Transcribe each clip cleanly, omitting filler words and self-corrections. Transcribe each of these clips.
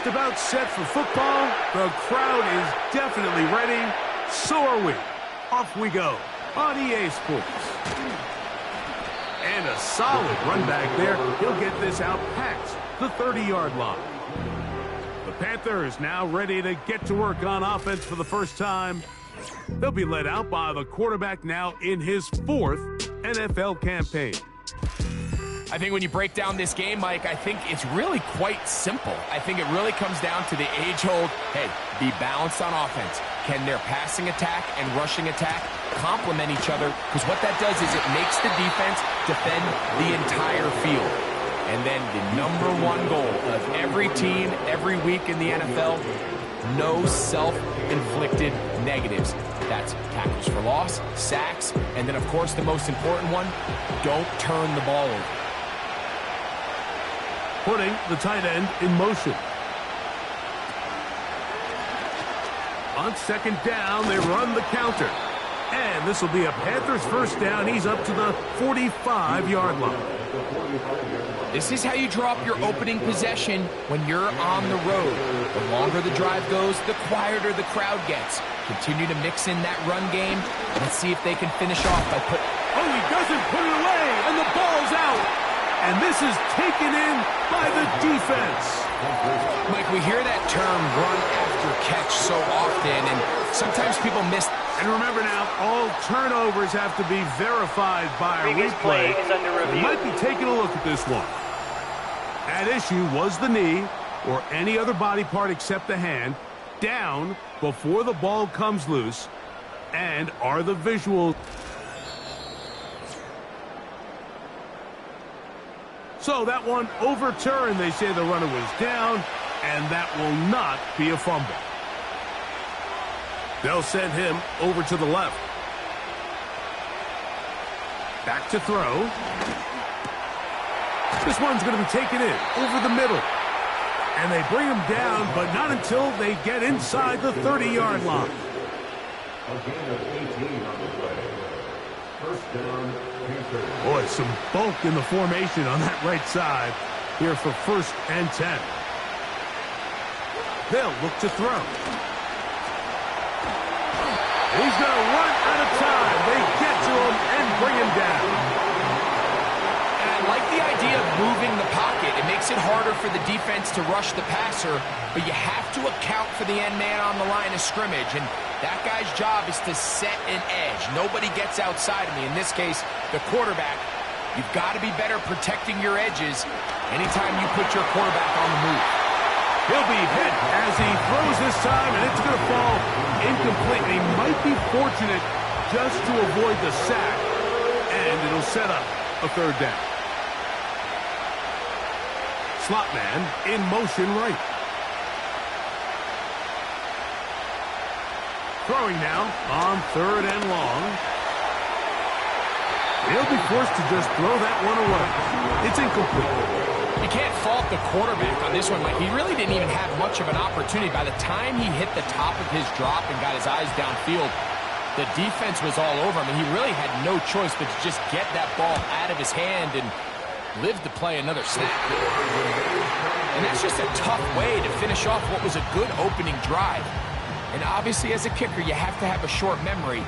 just about set for football. The crowd is definitely ready. So are we. Off we go on EA Sports. And a solid run back there. He'll get this out past the 30-yard line. The Panthers now ready to get to work on offense for the first time. They'll be led out by the quarterback now in his 4th NFL campaign. I think when you break down this game, Mike, I think it's really quite simple. I think it really comes down to the age-old, hey, be balanced on offense. Can their passing attack and rushing attack complement each other? Because what that does is it makes the defense defend the entire field. And then the #1 goal of every team, every week in the NFL, no self-inflicted negatives. That's tackles for loss, sacks, and then, of course, the most important one, don't turn the ball over. Putting the tight end in motion. On second down, they run the counter. And this will be a Panthers first down. He's up to the 45-yard line. This is how you draw up your opening possession when you're on the road. The longer the drive goes, the quieter the crowd gets. Continue to mix in that run game. Let's see if they can finish off by putting... Oh, he doesn't put it away, and the ball's out. And this is taken in by the defense. Mike, we hear that term run after catch so often, and sometimes people miss. And remember now, all turnovers have to be verified by a replay. We might be taking a look at this one. At issue was the knee, or any other body part except the hand, down before the ball comes loose, and are the visuals. So that one overturned. They say the runner was down, and that will not be a fumble. They'll send him over to the left. Back to throw. This one's going to be taken in over the middle. And they bring him down, but not until they get inside the 30-yard line. A gain of 18 on the play. First down, Panthers. Boy, some bulk in the formation on that right side here for 1st and 10. They'll look to throw. He's going to run out of time. They get to him and bring him down. And I like the idea of moving the pocket. It makes it harder for the defense to rush the passer, but you have to account for the end man on the line of scrimmage. And that guy's job is to set an edge. Nobody gets outside of me. In this case, the quarterback. You've got to be better protecting your edges anytime you put your quarterback on the move. He'll be hit as he throws this time, and it's going to fall incomplete. He might be fortunate just to avoid the sack, and it'll set up a 3rd down. Slot man in motion right. Throwing now on 3rd and long. He'll be forced to just throw that one away. It's incomplete. You can't fault the quarterback on this one, Mike. He really didn't even have much of an opportunity. By the time he hit the top of his drop and got his eyes downfield, the defense was all over him, and he really had no choice but to just get that ball out of his hand and live to play another snap. And that's just a tough way to finish off what was a good opening drive. And obviously, as a kicker, you have to have a short memory,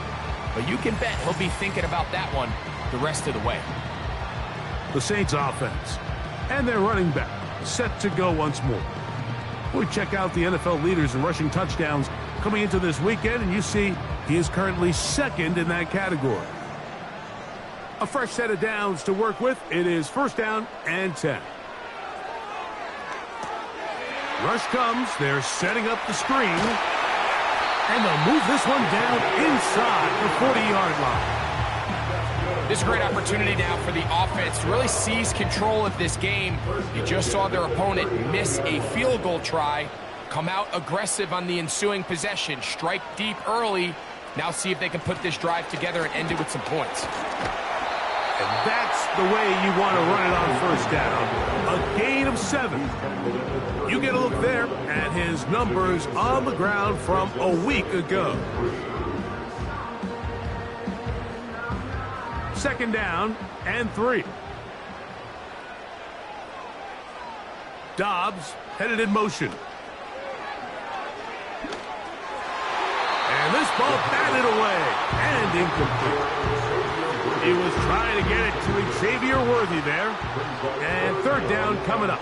but you can bet he'll be thinking about that one the rest of the way. The Saints offense and their running back set to go once more. We check out the NFL leaders in rushing touchdowns coming into this weekend, and you see he is currently 2nd in that category. A fresh set of downs to work with. It is 1st down and 10. Rush comes. They're setting up the screen. And they'll move this one down inside the 40-yard line. This is a great opportunity now for the offense to really seize control of this game. You just saw their opponent miss a field goal try, come out aggressive on the ensuing possession, strike deep early. Now see if they can put this drive together and end it with some points. And that's the way you want to run it on 1st down. A gain of 7. You get a look there at his numbers on the ground from a week ago. 2nd down and 3. Dobbs headed in motion. And this ball batted away and incomplete. He was trying to get it to Xavier Worthy there. And third down coming up.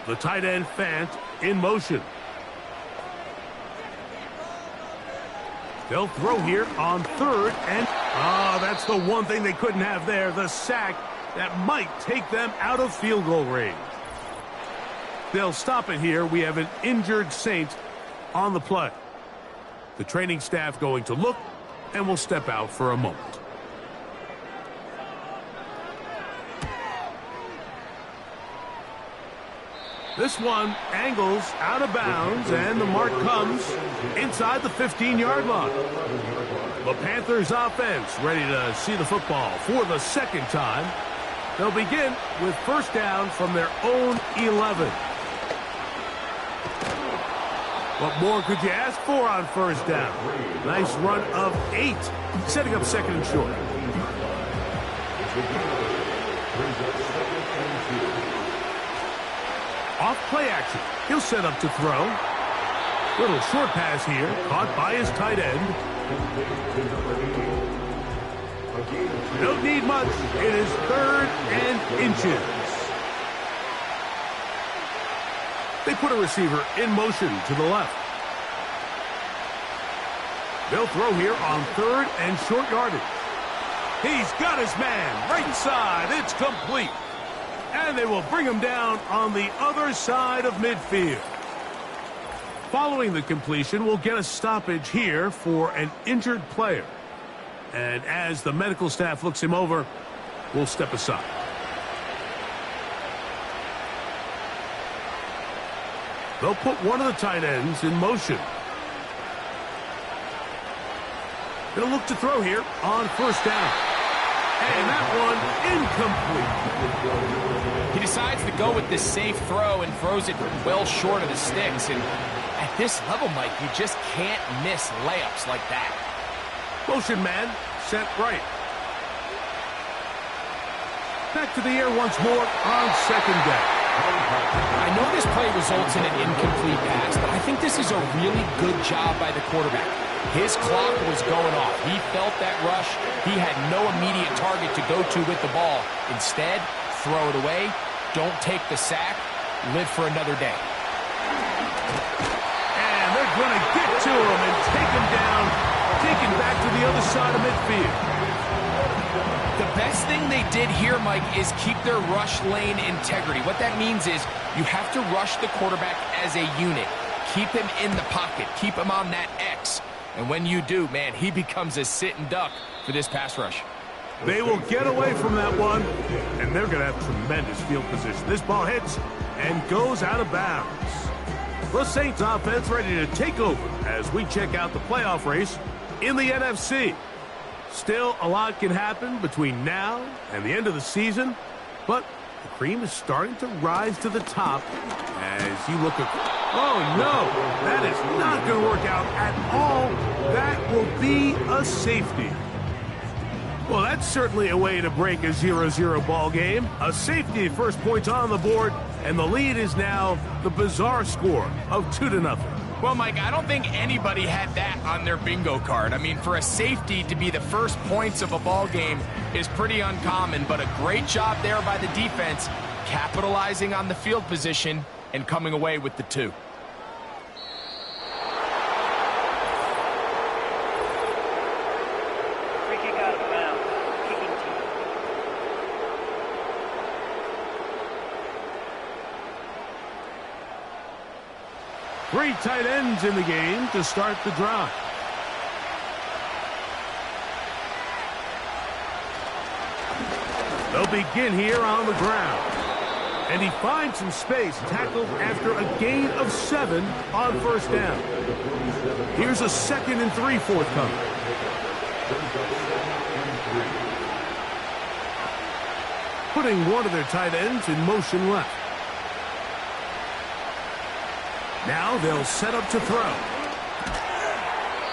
The tight end Fant in motion. They'll throw here on third and... that's the one thing they couldn't have there. The sack that might take them out of field goal range. They'll stop it here. We have an injured Saint on the play. The training staff going to look and will step out for a moment. This one angles out of bounds, and the mark comes inside the 15-yard line. The Panthers offense ready to see the football for the second time. They'll begin with first down from their own 11. What more could you ask for on first down? Nice run of 8, setting up second and short. Off play action. He'll set up to throw. Little short pass here, caught by his tight end. Don't need much. It is third and inches. They put a receiver in motion to the left. They'll throw here on third and short yardage. He's got his man right side. It's complete. And they will bring him down on the other side of midfield. Following the completion, we'll get a stoppage here for an injured player. And as the medical staff looks him over, we'll step aside. They'll put one of the tight ends in motion. They'll look to throw here on first down. And that one incomplete. He decides to go with this safe throw and throws it well short of the sticks. And at this level, Mike, you just can't miss layups like that. Motion man set right. Back to the air once more on second down. I know this play results in an incomplete pass, but I think this is a really good job by the quarterback. His clock was going off. He felt that rush. He had no immediate target to go to with the ball. Instead, throw it away. Don't take the sack. Live for another day. And they're going to get to him and take him down, taken back to the other side of midfield. The best thing they did here, Mike, is keep their rush lane integrity. What that means is you have to rush the quarterback as a unit. Keep him in the pocket. Keep him on that X. And when you do, man, he becomes a sitting duck for this pass rush. They will get away from that one, and they're going to have tremendous field position. This ball hits and goes out of bounds. The Saints offense ready to take over as we check out the playoff race in the NFC. Still, a lot can happen between now and the end of the season, but the cream is starting to rise to the top as you look at... Oh, no, that is not going to work out at all. That will be a safety. Well, that's certainly a way to break a 0-0 ball game. A safety, first points on the board, and the lead is now the bizarre score of 2-0. Well, Mike, I don't think anybody had that on their bingo card. I mean, for a safety to be the first points of a ball game is pretty uncommon, but a great job there by the defense, capitalizing on the field position and coming away with the 2. Free kick out of bounds. Kicking team. Three tight ends in the game to start the drive. They'll begin here on the ground. And he finds some space, tackled after a gain of 7 on first down. Here's a 2nd and 3 forthcoming. Putting one of their tight ends in motion left. Now they'll set up to throw.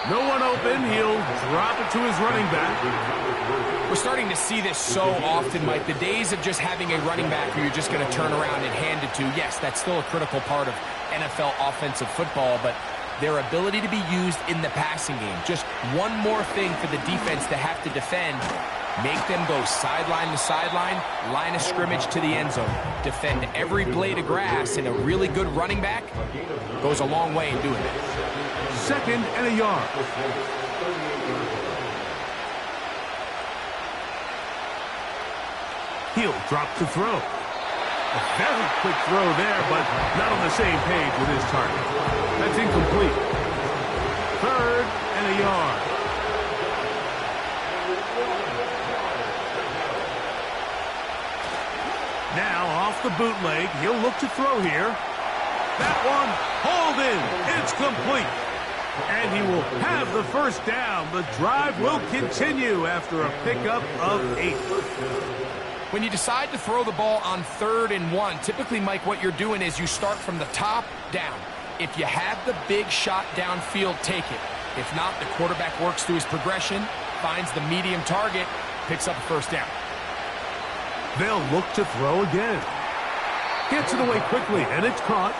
No one open. He'll drop it to his running back. We're starting to see this so often, Mike. The days of just having a running back who you're just going to turn around and hand it to, yes, that's still a critical part of NFL offensive football, but their ability to be used in the passing game, just one more thing for the defense to have to defend, make them go sideline to sideline, line of scrimmage to the end zone, defend every blade of grass, and a really good running back goes a long way in doing that. 2nd and a yard. He'll drop to throw. A very quick throw there, but not on the same page with his target. That's incomplete. 3rd and a yard. Now off the bootleg, he'll look to throw here. That one hauled in. It's complete. And he will have the first down. The drive will continue after a pickup of 8. When you decide to throw the ball on 3rd and 1, typically, Mike, what you're doing is you start from the top down. If you have the big shot downfield, take it. If not, the quarterback works through his progression, finds the medium target, picks up a first down. They'll look to throw again. Gets it away quickly, and it's caught.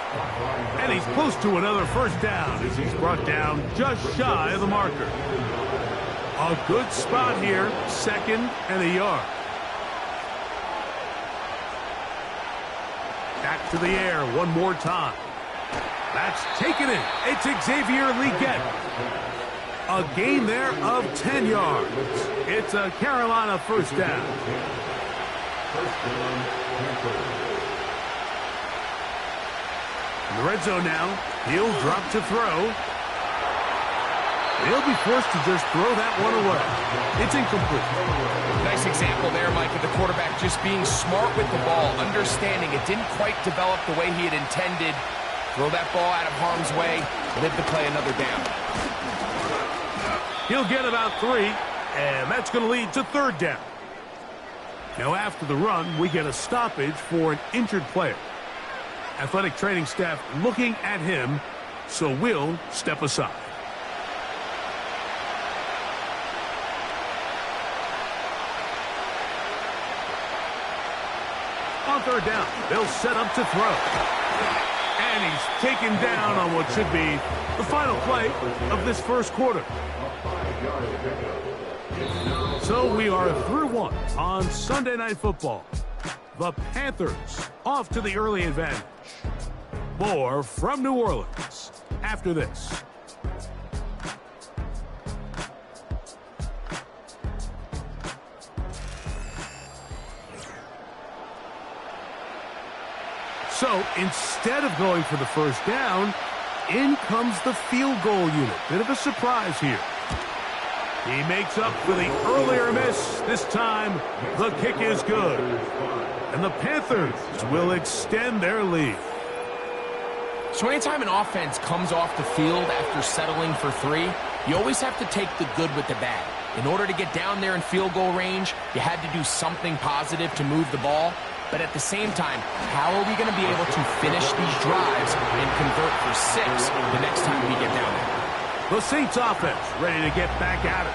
And he's close to another first down as he's brought down just shy of the marker. A good spot here, 2nd and a yard. Back to the air one more time. That's taken it. It's Xavier Legette. A gain there of 10 yards. It's a Carolina first down. In the red zone now, he'll drop to throw. He'll be forced to just throw that one away. It's incomplete. Nice example there, Mike, of the quarterback just being smart with the ball, understanding it didn't quite develop the way he had intended. Throw that ball out of harm's way, live to play another down. He'll get about 3, and that's going to lead to 3rd down. Now after the run, we get a stoppage for an injured player. Athletic training staff looking at him, so we'll step aside. On 3rd down, they'll set up to throw. And he's taken down on what should be the final play of this first quarter. So we are through 1 on Sunday Night Football. The Panthers off to the early advantage. More from New Orleans after this. So instead of going for the first down, in comes the field goal unit. Bit of a surprise here. He makes up for the earlier miss. This time, the kick is good. And the Panthers will extend their lead. So anytime an offense comes off the field after settling for 3, you always have to take the good with the bad. In order to get down there in field goal range, you had to do something positive to move the ball. But at the same time, how are we going to be able to finish these drives and convert for 6 the next time we get down there? The Saints offense ready to get back at it.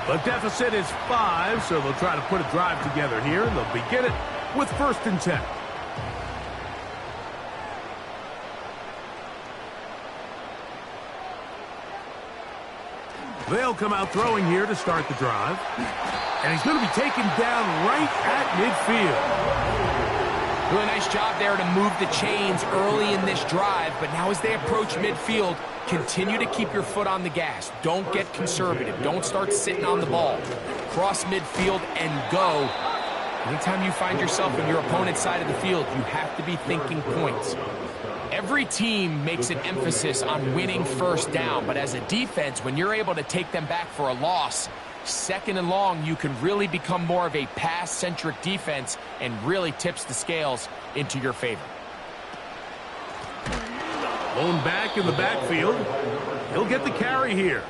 The deficit is 5, so they'll try to put a drive together here. They'll begin it with 1st and 10. They'll come out throwing here to start the drive. And he's going to be taken down right at midfield. Really nice job there to move the chains early in this drive, but now as they approach midfield, continue to keep your foot on the gas. Don't get conservative. Don't start sitting on the ball. Cross midfield and go. Anytime you find yourself on your opponent's side of the field, you have to be thinking points. Every team makes an emphasis on winning first down, but as a defense, when you're able to take them back for a loss, 2nd and long, you can really become more of a pass-centric defense and really tips the scales into your favor. Blown back in the backfield. He'll get the carry here.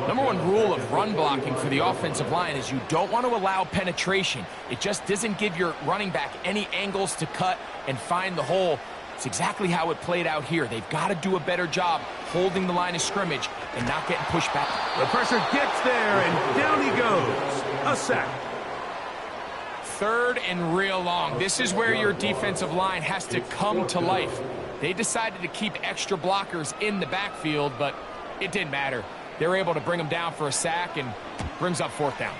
Number 1 rule of run blocking for the offensive line is you don't want to allow penetration. It just doesn't give your running back any angles to cut and find the hole. It's exactly how it played out here. They've got to do a better job holding the line of scrimmage and not getting pushed back. The pressure gets there, and down he goes. A sack. 3rd and real long. This is where your defensive line has to come to life. They decided to keep extra blockers in the backfield, but it didn't matter. They were able to bring them down for a sack and brings up 4th down.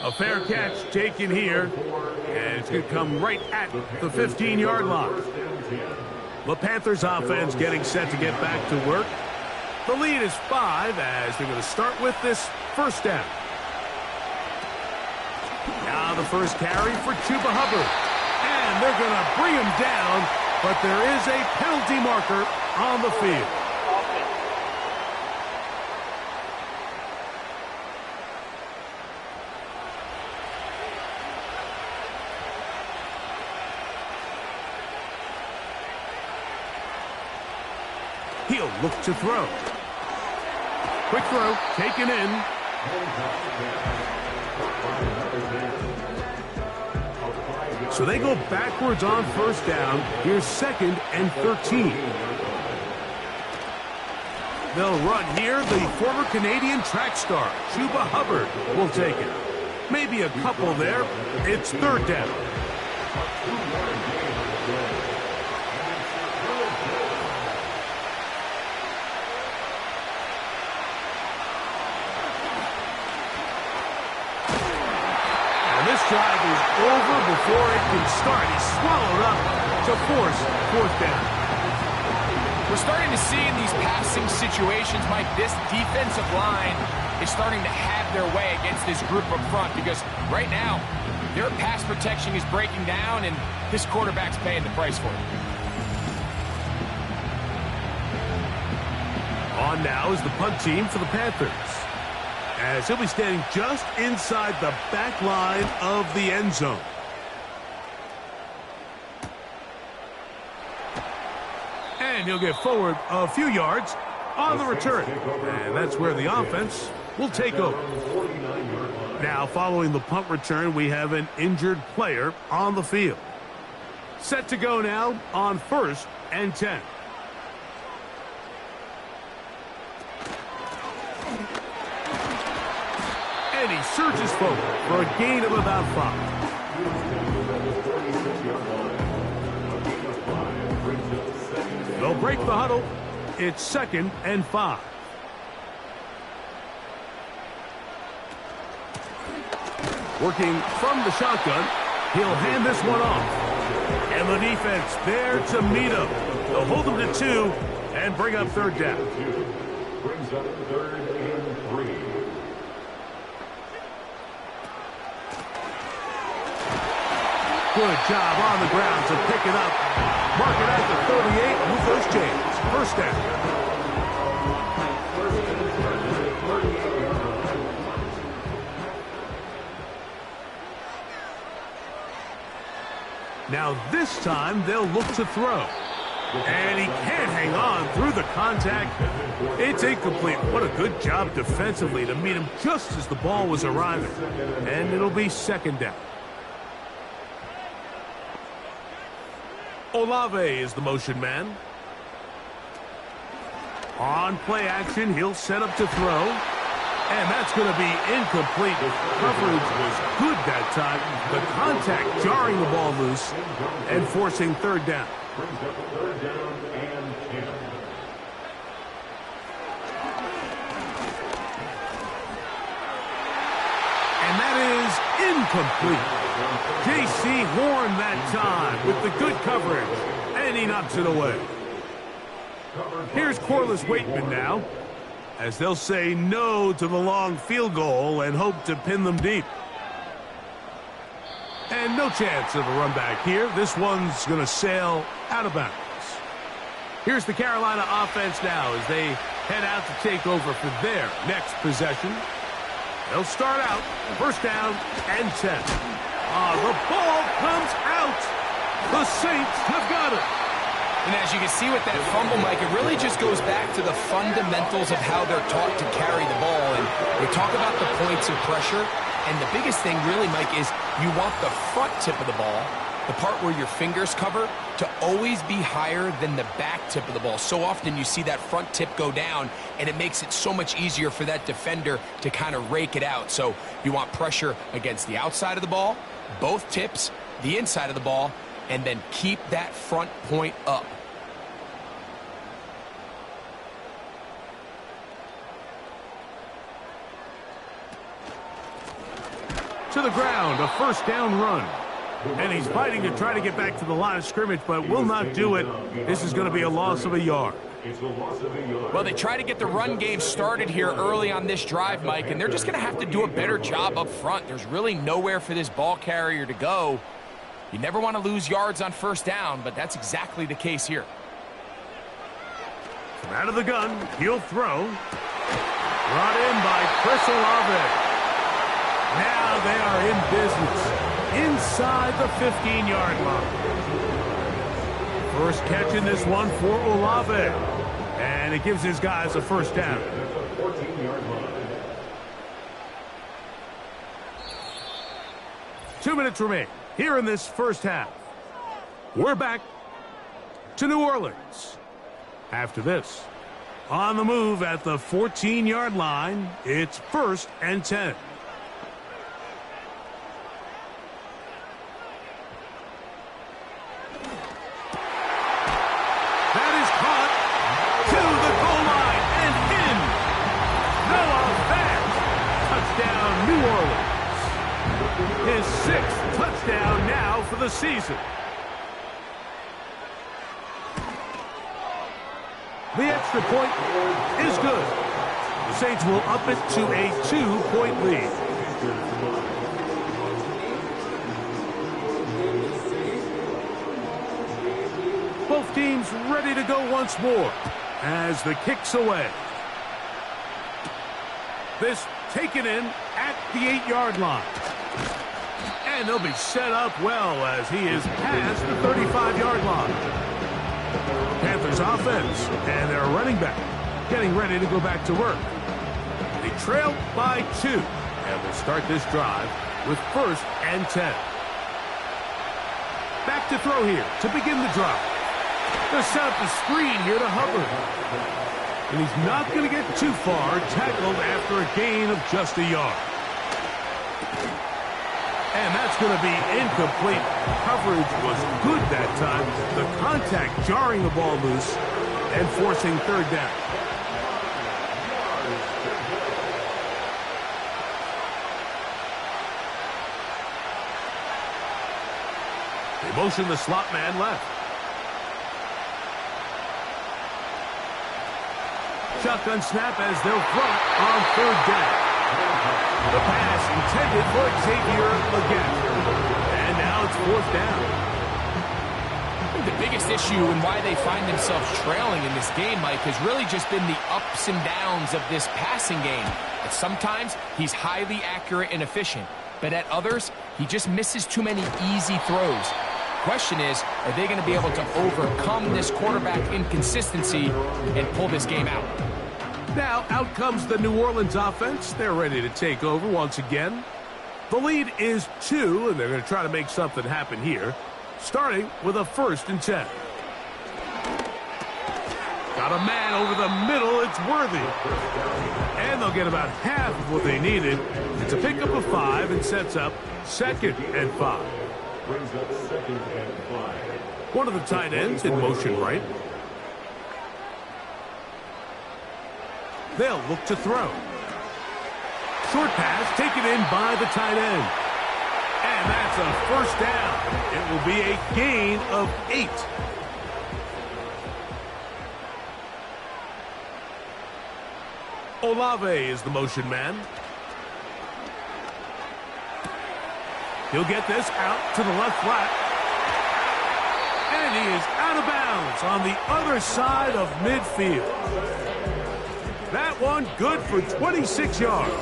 A fair catch taken here, and it's going to come right at the 15-yard line. The Panthers offense getting set to get back to work. The lead is 5 as they're going to start with this 1st down. Now the first carry for Chuba Hubbard. And they're going to bring him down, but there is a penalty marker on the field. He'll look to throw. Quick throw, taken in. So they go backwards on 1st down. Here's 2nd and 13. They'll run here. The former Canadian track star, Chuba Hubbard, will take it. Maybe a couple there. It's 3rd down. Drive is over before it can start. He's swallowed up to force 4th down. We're starting to see in these passing situations, Mike, this defensive line is starting to have their way against this group up front because right now their pass protection is breaking down and this quarterback's paying the price for it. On now is the punt team for the Panthers, as he'll be standing just inside the back line of the end zone. And he'll get forward a few yards on the return. And that's where the offense will take over. Now, following the punt return, we have an injured player on the field. Set to go now on 1st and 10. And he surges forward for a gain of about 5. They'll break the huddle. It's 2nd and 5. Working from the shotgun, he'll hand this one off. And the defense there to meet him. They'll hold him to 2 and bring up 3rd down. Brings up 3rd and 3. Good job on the ground to pick it up. Mark it at the 38 with those chains. 1st down. Now this time they'll look to throw. And he can't hang on through the contact. It's incomplete. What a good job defensively to meet him just as the ball was arriving. And it'll be 2nd down. Olave is the motion man. On play action, he'll set up to throw. And that's going to be incomplete. Coverage was good that time. The contact jarring the ball loose and forcing 3rd down. Brings up 3rd down and 10. And that is incomplete. J.C. Horn that time with the good coverage, and he knocks it away. Here's Corliss Waitman now, as they'll say no to the long field goal and hope to pin them deep. And no chance of a run back here. This one's going to sail out of bounds. Here's the Carolina offense now as they head out to take over for their next possession. They'll start out 1st down and 10. The ball comes out. The Saints have got it. And as you can see with that fumble, Mike, it really just goes back to the fundamentals of how they're taught to carry the ball. And they talk about the points of pressure. And the biggest thing really, Mike, is you want the front tip of the ball the part where your fingers cover, to always be higher than the back tip of the ball. So often you see that front tip go down, and it makes it so much easier for that defender to kind of rake it out. So you want pressure against the outside of the ball, both tips, the inside of the ball, and then keep that front point up. To the ground, a first down run. And he's fighting to try to get back to the line of scrimmage, but will not do it. This is going to be a loss of a yard. Well, they try to get the run game started here early on this drive, Mike, and they're just going to have to do a better job up front. There's really nowhere for this ball carrier to go. You never want to lose yards on first down, but that's exactly the case here. From out of the gun, he'll throw. Brought in by Chris Olave. Now they are in business inside the 15-yard line. First catch in this one for Olave. And it gives his guys a first down. 2 minutes remain here in this first half. We're back to New Orleans. After this, on the move at the 14-yard line, it's 1st and 10. His 6th touchdown now for the season. The extra point is good. The Saints will up it to a 2-point lead. Both teams ready to go once more as the kick's away. This taken in at the 8-yard line. And they'll be set up well as he is past the 35-yard line. Panthers offense and their running back getting ready to go back to work. They trail by 2 and will start this drive with 1st and 10. Back to throw here to begin the drive. They'll set up the screen here to Hubbard. And he's not going to get too far, tackled after a gain of just a yard. And that's going to be incomplete. Coverage was good that time. The contact jarring the ball loose and forcing 3rd down. They motion the slot man left. Shotgun snap as they'll throw it on 3rd down. The pass intended for Xavier again. And now it's 4th down. I think the biggest issue and why they find themselves trailing in this game, Mike, has really just been the ups and downs of this passing game. But sometimes he's highly accurate and efficient, but at others, he just misses too many easy throws. Question is, are they going to be able to overcome this quarterback inconsistency and pull this game out? Now, out comes the New Orleans offense. They're ready to take over once again. The lead is 2, and they're going to try to make something happen here, starting with a 1st and 10. Got a man over the middle. It's Worthy. And they'll get about half of what they needed. It's a pickup of 5 and sets up 2nd and 5. Brings up 2nd and 5. One of the tight ends in motion right. They'll look to throw. Short pass taken in by the tight end. And that's a 1st down. It will be a gain of 8. Olave is the motion man. He'll get this out to the left flat. And he is out of bounds on the other side of midfield. That one good for 26 yards.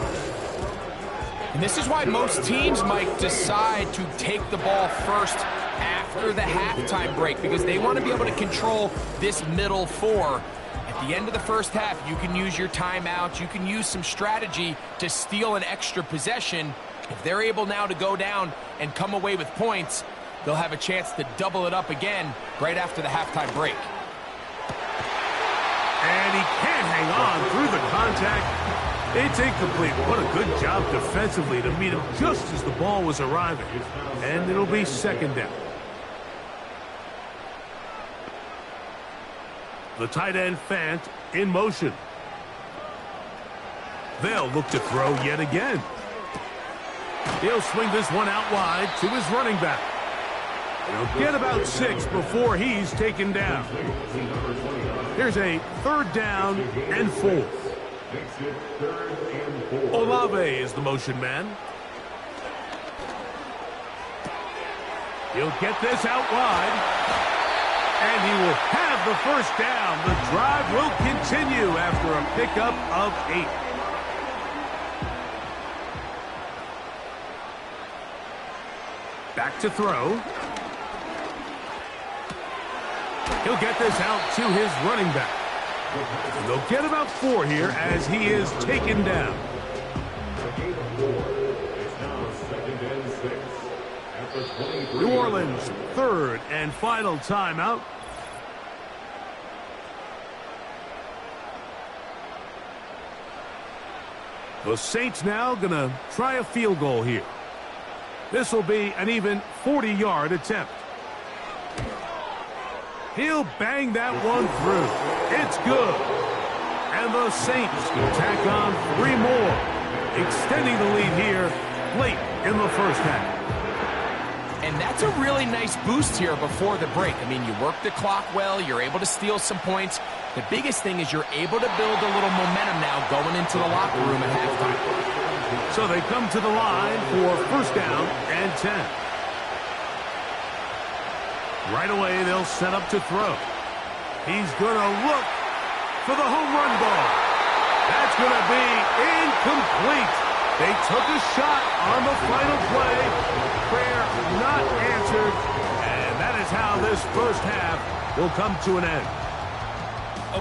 And this is why most teams might decide to take the ball first after the halftime break, because they want to be able to control this middle 4. At the end of the first half, you can use your timeouts. You can use some strategy to steal an extra possession. If they're able now to go down and come away with points, they'll have a chance to double it up again right after the halftime break. And he can't hang on through the contact. It's incomplete. What a good job defensively to meet him just as the ball was arriving. And it'll be second down. The tight end Fant in motion. They'll look to throw yet again. He'll swing this one out wide to his running back. He'll get about 6 before he's taken down. Here's a 3rd down and 4. Olave is the motion man. He'll get this out wide. And he will have the first down. The drive will continue after a pickup of 8. Back to throw. He'll get this out to his running back. And they'll get about 4 here as he is taken down. New Orleans, 3rd and final timeout. The Saints now going to try a field goal here. This will be an even 40-yard attempt. He'll bang that one through. It's good. And the Saints can tack on 3 more, extending the lead here late in the first half. And that's a really nice boost here before the break. I mean, you work the clock well. You're able to steal some points. The biggest thing is you're able to build a little momentum now going into the locker room at halftime. So they come to the line for 1st down and 10. Right away, they'll set up to throw. He's going to look for the home run ball. That's going to be incomplete. They took a shot on the final play. Prayer not answered. And that is how this first half will come to an end.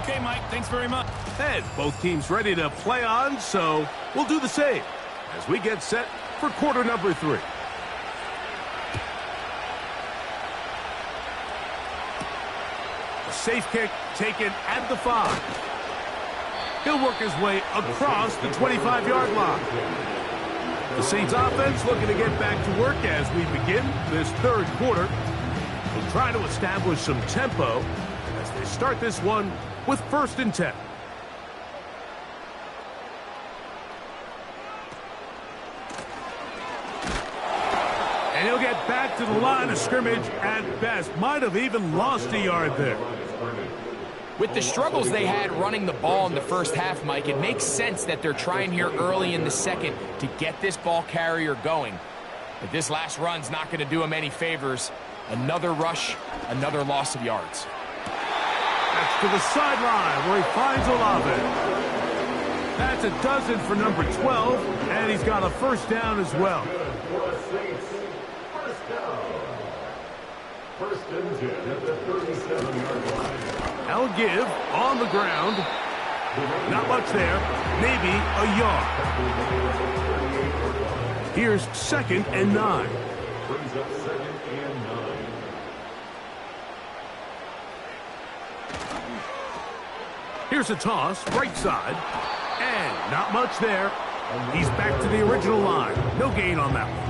Okay, Mike, thanks very much. And both teams ready to play on, so we'll do the same as we get set for quarter number 3. A safe kick taken at the 5. He'll work his way across the 25-yard line. The Saints offense looking to get back to work as we begin this 3rd quarter. We'll try to establish some tempo as they start this one with 1st and 10. And he'll get back to the line of scrimmage at best. Might have even lost a yard there. With the struggles they had running the ball in the first half, Mike, it makes sense that they're trying here early in the second to get this ball carrier going. But this last run's not going to do him any favors. Another rush, another loss of yards. That's to the sideline where he finds Olave. That's a dozen for number 12, and he's got a 1st down as well. First and 10 at the 37-yard line. I'll give on the ground. Not much there. Maybe a yard. Here's 2nd and 9. Brings up 2nd and 9. Here's a toss, right side. And not much there. He's back to the original line. No gain on that one.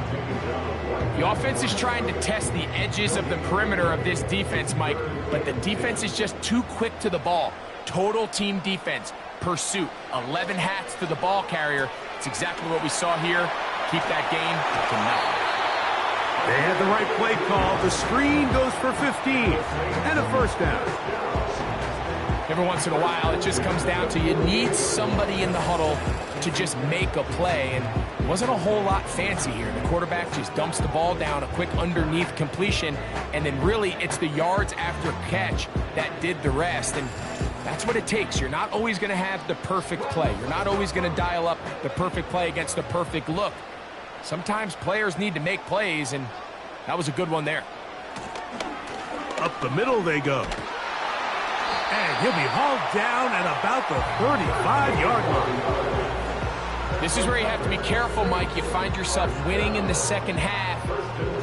The offense is trying to test the edges of the perimeter of this defense, Mike, but the defense is just too quick to the ball. Total team defense, pursuit, 11 hats to the ball carrier. It's exactly what we saw here. Keep that game to nothing. They had the right play call. The screen goes for 15 and a 1st down. Every once in a while, it just comes down to you need somebody in the huddle to just make a play, and it wasn't a whole lot fancy here. The quarterback just dumps the ball down, a quick underneath completion, and then really it's the yards after catch that did the rest, and that's what it takes. You're not always going to have the perfect play. You're not always going to dial up the perfect play against the perfect look. Sometimes players need to make plays, and that was a good one there. Up the middle they go. And he'll be hauled down at about the 35-yard line. This is where you have to be careful, Mike. You find yourself winning in the second half.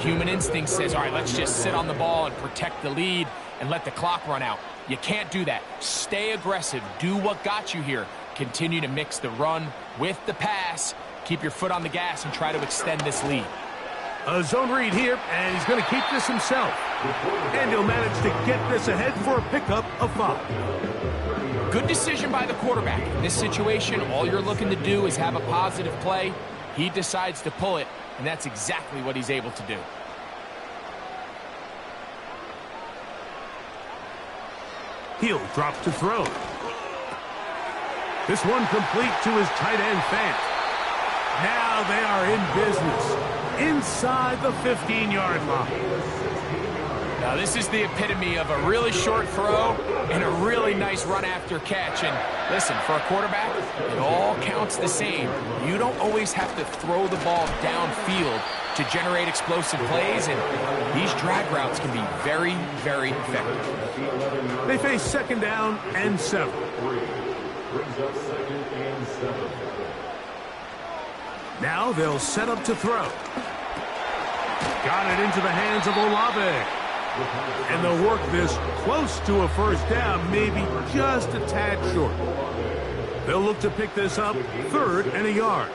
Human instinct says, all right, let's just sit on the ball and protect the lead and let the clock run out. You can't do that. Stay aggressive. Do what got you here. Continue to mix the run with the pass. Keep your foot on the gas and try to extend this lead. A zone read here, and he's going to keep this himself. And he'll manage to get this ahead for a pickup of 5. Good decision by the quarterback. In this situation, all you're looking to do is have a positive play. He decides to pull it, and that's exactly what he's able to do. He'll drop to throw. This one complete to his tight end, Fant. Now they are in business inside the 15-yard line. Now this is the epitome of a really short throw and a really nice run after catch. And listen, for a quarterback, it all counts the same. You don't always have to throw the ball downfield to generate explosive plays, and these drag routes can be very, very effective. They face 2nd down and 7. Brings up 2nd and 7. Now they'll set up to throw. Got it into the hands of Olave. And they'll work this close to a first down, maybe just a tad short. They'll look to pick this up 3rd and a yard.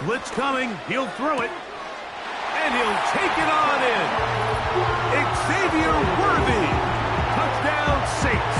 Blitz coming. He'll throw it. And he'll take it on in. Xavier Worthy. Touchdown, Saints.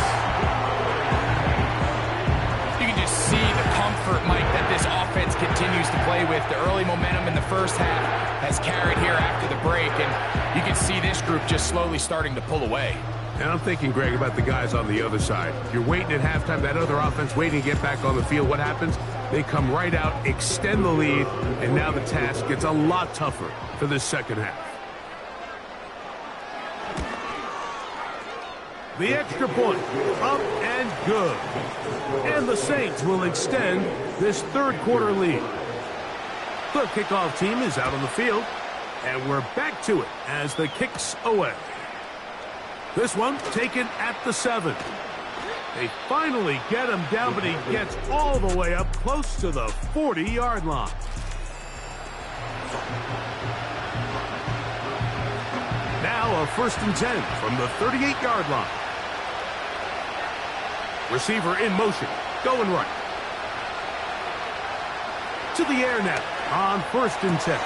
You can just see the comfort, Mike, that this offense continues to play with. The early momentum in the first half has carried here after the break, and you can see this group just slowly starting to pull away. And I'm thinking, Greg, about the guys on the other side. You're waiting at halftime, that other offense waiting to get back on the field. What happens? They come right out, extend the lead, and now the task gets a lot tougher for this second half. The extra point, up and good. And the Saints will extend this 3rd quarter lead. The kickoff team is out on the field, and we're back to it as the kick's away. This one taken at the 7. They finally get him down, but he gets all the way up close to the 40-yard line. Now a 1st and 10 from the 38-yard line. Receiver in motion, going right. To the air now on 1st and 10.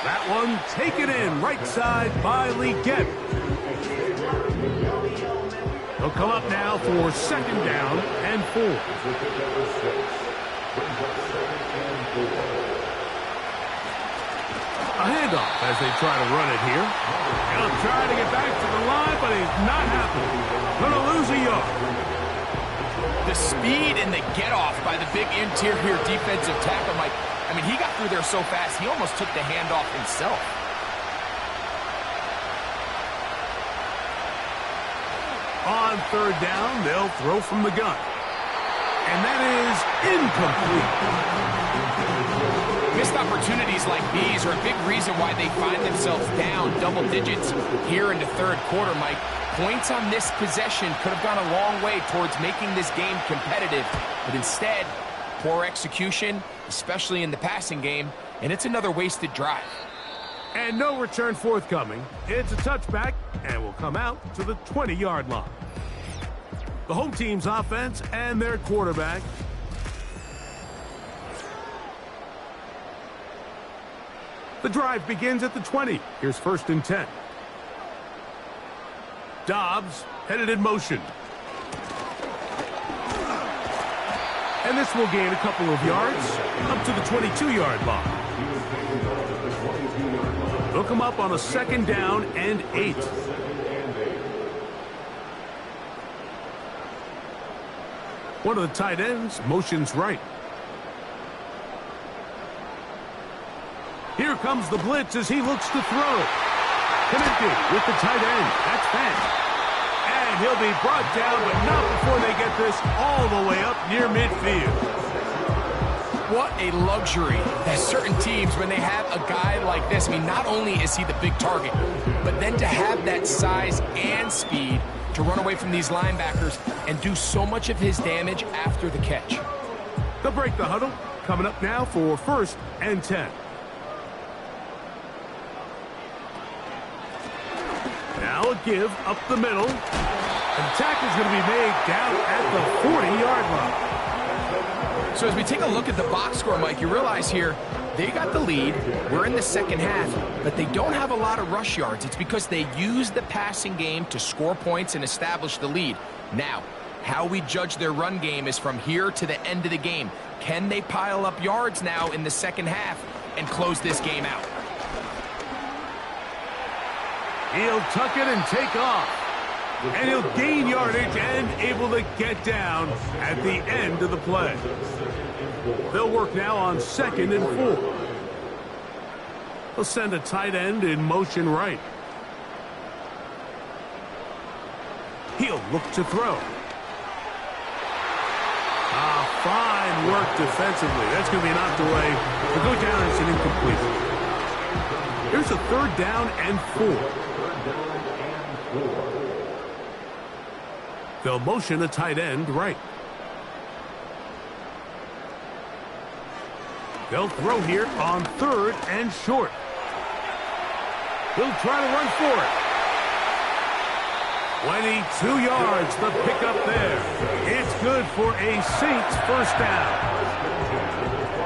That one taken in right side by Leggett. He'll come up now for 2nd down and 4. A handoff as they try to run it here. He'll try to get back to the line, but he's not happy. Going to lose a yard. The speed and the get-off by the big interior defensive tackle, Mike. I mean, he got through there so fast, he almost took the handoff himself. On 3rd down, they'll throw from the gun. And that is incomplete. Missed opportunities like these are a big reason why they find themselves down double digits here in the 3rd quarter, Mike. Points on this possession could have gone a long way towards making this game competitive, but instead, poor execution, especially in the passing game, and it's another wasted drive. And no return forthcoming. It's a touchback, and will come out to the 20-yard line. The home team's offense and their quarterback. The drive begins at the 20. Here's 1st and 10. Dobbs headed in motion. And this will gain a couple of yards up to the 22-yard line. They'll come up on a 2nd down and 8. One of the tight ends motions right. Here comes the blitz as he looks to throw. Connected with the tight end. That's Fant. And he'll be brought down, but not before they get this all the way up near midfield. What a luxury that certain teams, when they have a guy like this, I mean, not only is he the big target, but then to have that size and speed to run away from these linebackers and do so much of his damage after the catch. They'll break the huddle. Coming up now for 1st and 10. Now a give up the middle. And the tackle's going to be made down at the 40-yard line. So as we take a look at the box score, Mike, you realize here they got the lead. We're in the second half, but they don't have a lot of rush yards. It's because they use the passing game to score points and establish the lead. Now, how we judge their run game is from here to the end of the game. Can they pile up yards now in the second half and close this game out? He'll tuck it and take off. And he'll gain yardage and able to get down at the end of the play. They'll work now on 2nd and 4. They'll send a tight end in motion right. He'll look to throw. Fine work defensively. That's going to be knocked away. He'll go down as an incomplete. Here's a 3rd down and 4. They'll motion a tight end right. They'll throw here on 3rd and short. He'll try to run for it. 22 yards, the pickup there. It's good for a Saints 1st down.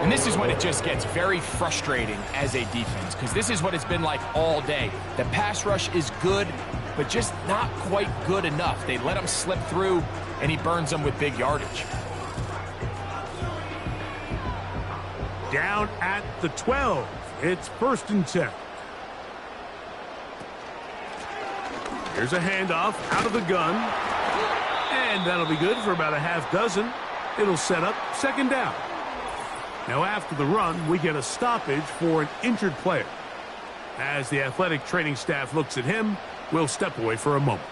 And this is when it just gets very frustrating as a defense, because this is what it's been like all day. The pass rush is good, but just not quite good enough. They let him slip through, and he burns them with big yardage. Down at the 12. It's 1st and 10. Here's a handoff out of the gun. And that'll be good for about a half dozen. It'll set up 2nd down. Now after the run, we get a stoppage for an injured player. As the athletic training staff looks at him, we'll step away for a moment.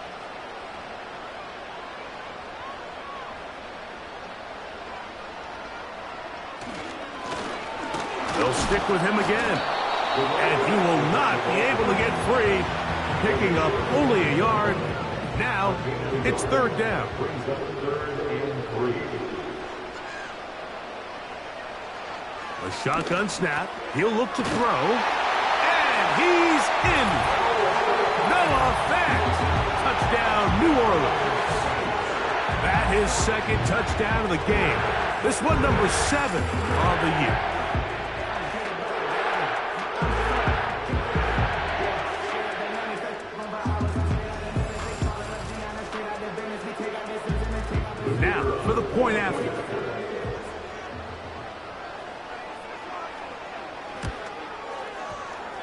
They'll stick with him again. And he will not be able to get free. Picking up only a yard. Now it's 3rd down. A shotgun snap. He'll look to throw. And he's in. Noah Fant. Touchdown, New Orleans. That is 2nd touchdown of the game. This one number 7 of the year. Now for the point after.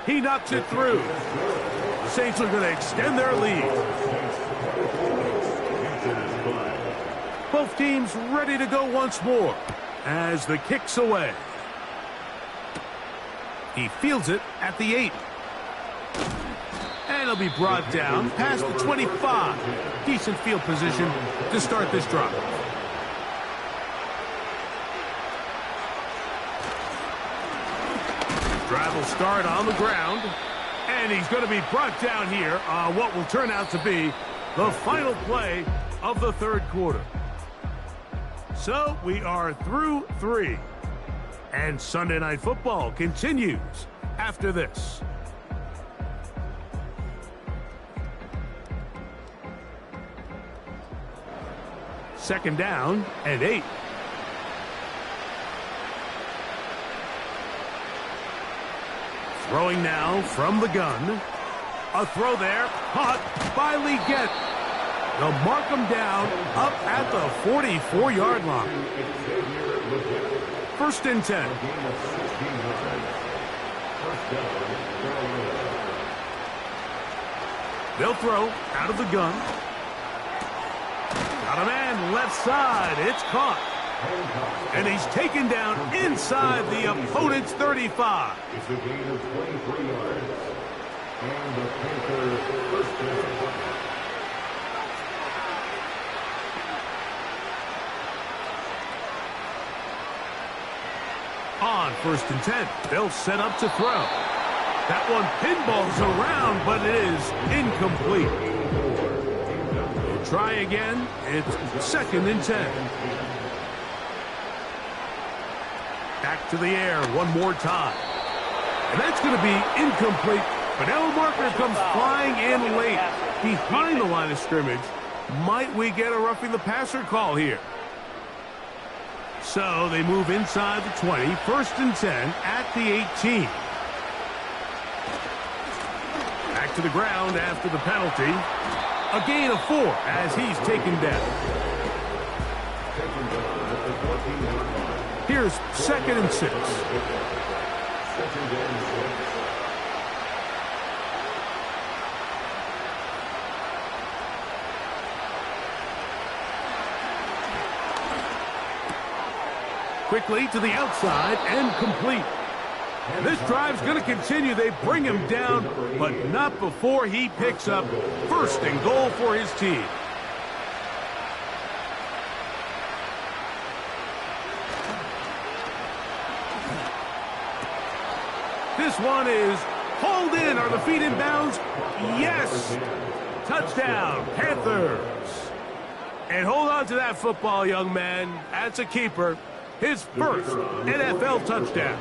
He knocks it through. The Saints are going to extend their lead. Both teams ready to go once more as the kick's away. He fields it at the 8. And he'll be brought down past the 25. Decent field position to start this drive. Drive will start on the ground. And he's going to be brought down here on what will turn out to be the final play of the 3rd quarter. So we are through 3. And Sunday Night Football continues after this. Second down and 8. Throwing now from the gun. A throw there, caught by Leggett. They'll mark him down up at the 44-yard line. 1st and 10. They'll throw out of the gun. Got a man left side. It's caught. And he's taken down inside the opponent's 35. It's a gain of 23 yards. And the Panthers 1st down. On 1st and 10, they'll set up to throw. That one pinballs around, but it is incomplete. They'll try again. It's 2nd and 10. Back to the air one more time. And that's going to be incomplete. But now a marker comes flying in late behind the line of scrimmage. Might we get a roughing the passer call here? So they move inside the 20, 1st and 10 at the 18. Back to the ground after the penalty. A gain of 4 as he's taken down. Here's 2nd and 6. Quickly to the outside and complete. And this drive's going to continue. They bring him down, but not before he picks up 1st and goal for his team. This one is hauled in. Are the feet in bounds? Yes! Touchdown, Panthers. And hold on to that football, young man. That's a keeper. His 1st NFL touchdown.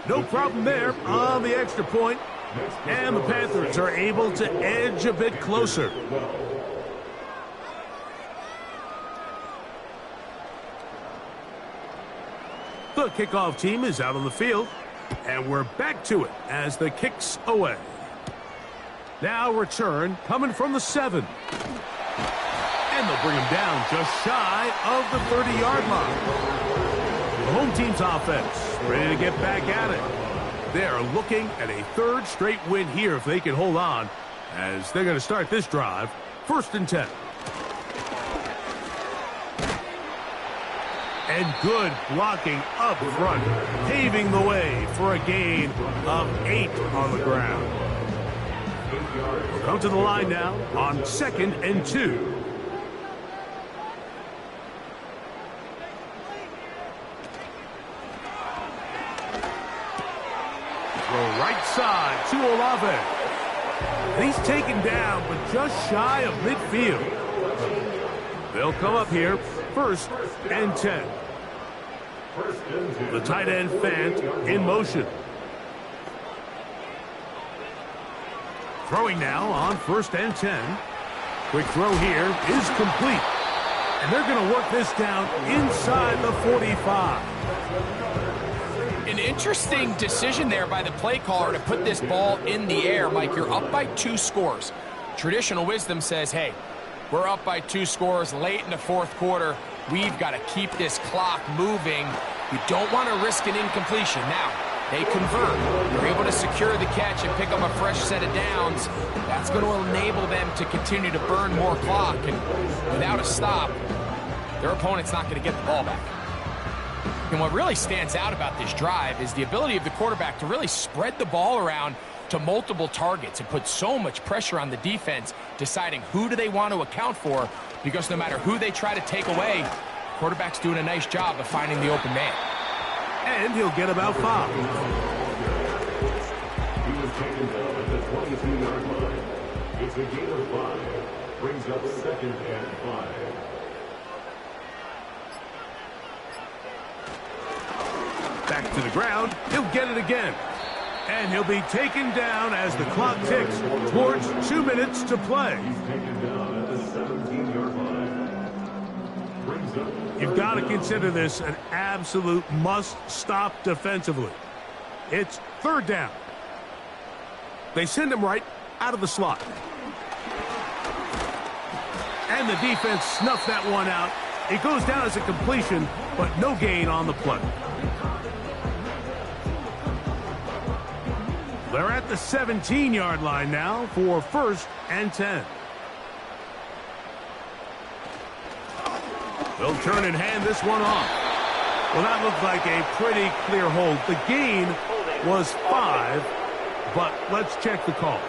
No problem there on the extra point. And the Panthers are able to edge a bit closer. The kickoff team is out on the field. And we're back to it as the kick's away. Now return coming from the 7. And they'll bring him down just shy of the 30-yard line. The home team's offense ready to get back at it. They're looking at a 3rd straight win here if they can hold on, as they're going to start this drive 1st and 10. And good blocking up front, paving the way for a gain of 8 on the ground. We'll come to the line now on 2nd and 2. Right side to Olave. He's taken down, but just shy of midfield. They'll come up here 1st and 10. The tight end Fant in motion. Throwing now on 1st and 10. Quick throw here is complete. And they're going to work this down inside the 45. An interesting decision there by the play caller to put this ball in the air. Mike, you're up by 2 scores. Traditional wisdom says, hey, we're up by 2 scores late in the 4th quarter. We've got to keep this clock moving. You don't want to risk an incompletion. Now, they convert. They're able to secure the catch and pick up a fresh set of downs. That's going to enable them to continue to burn more clock. And without a stop, their opponent's not going to get the ball back. And what really stands out about this drive is the ability of the quarterback to really spread the ball around to multiple targets and put so much pressure on the defense, deciding who do they want to account for, because no matter who they try to take away, the quarterback's doing a nice job of finding the open man. And he'll get about 5. He was taken down at the 22-yard line. It's a gain of 5. Brings up 2nd and 5. Back to the ground. He'll get it again. And he'll be taken down as the clock ticks towards 2 minutes to play. He's taken down at the 17-yard line. Brings up. You've got to consider this an absolute must-stop defensively. It's 3rd down. They send him right out of the slot. And the defense snuffed that one out. It goes down as a completion, but no gain on the play. They're at the 17-yard line now for 1st and 10. They'll turn and hand this one off. Well, that looked like a pretty clear hold. The gain was 5, but let's check the call.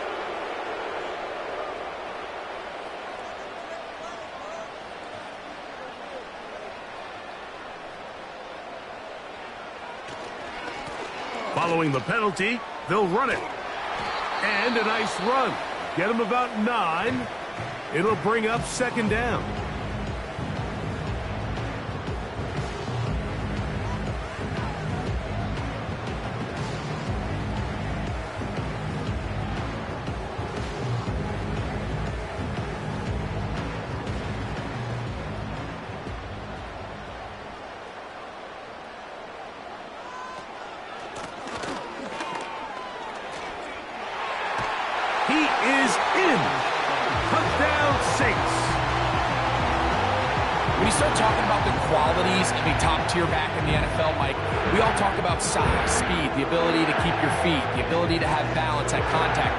Following the penalty, they'll run it. And a nice run. Get him about 9. It'll bring up second down. He is in. Touchdown, Saints. When you start talking about the qualities of a top-tier back in the NFL, Mike, we all talk about size, speed, the ability to keep your feet, the ability to have balance at contact.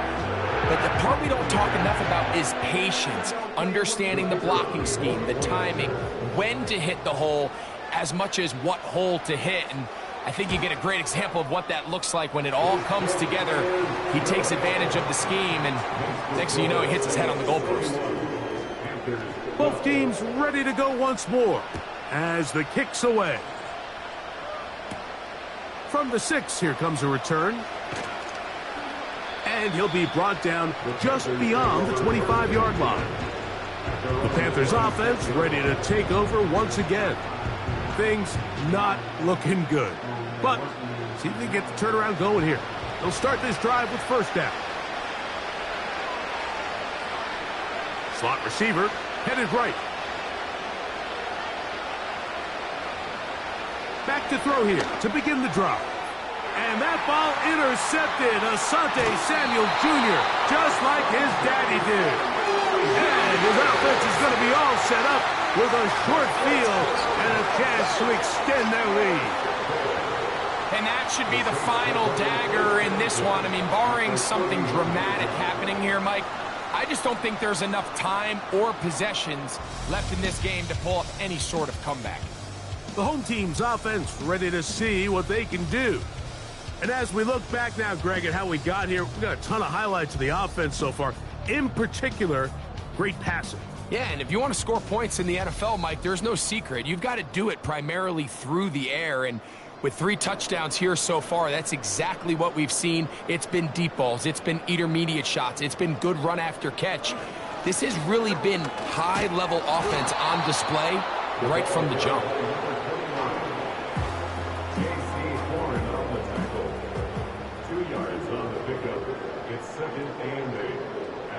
But the part we don't talk enough about is patience, understanding the blocking scheme, the timing, when to hit the hole, as much as what hole to hit. And I think you get a great example of what that looks like when it all comes together. He takes advantage of the scheme, and next thing you know, he hits his head on the goalpost. Both teams ready to go once more as the kick's away. From the 6, here comes a return. And he'll be brought down just beyond the 25-yard line. The Panthers offense ready to take over once again. Things not looking good. But see if they get the turnaround going here. They'll start this drive with first down. Slot receiver headed right. Back to throw here to begin the drive. And that ball intercepted. Asante Samuel Jr., just like his daddy did. And his offense is going to be all set up with a short field and a chance to extend their lead. And that should be the final dagger in this one. I mean, barring something dramatic happening here, Mike, I just don't think there's enough time or possessions left in this game to pull off any sort of comeback. The home team's offense ready to see what they can do. And as we look back now, Greg, at how we got here, we've got a ton of highlights of the offense so far. In particular, great passing. Yeah, and if you want to score points in the NFL, Mike, there's no secret. You've got to do it primarily through the air, and with 3 touchdowns here so far, that's exactly what we've seen. It's been deep balls. It's been intermediate shots. It's been good run after catch. This has really been high-level offense on display right from the jump.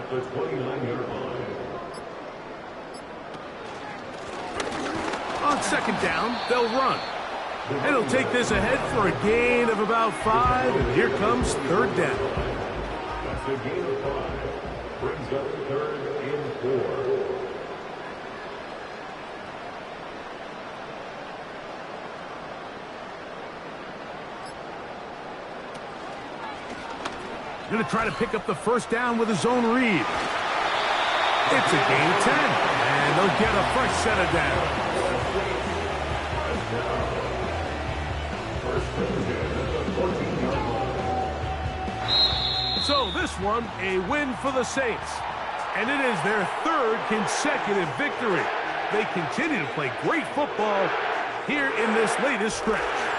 The 29-yard line. On second down, they'll run. And he'll take this ahead for a gain of about 5. And here comes third down. That's a gain of 5. Brings up third and 4. Going to try to pick up the first down with his own read. It's a gain of 10. And they'll get a fresh set of downs. So this one, a win for the Saints. And it is their 3rd consecutive victory. They continue to play great football here in this latest stretch.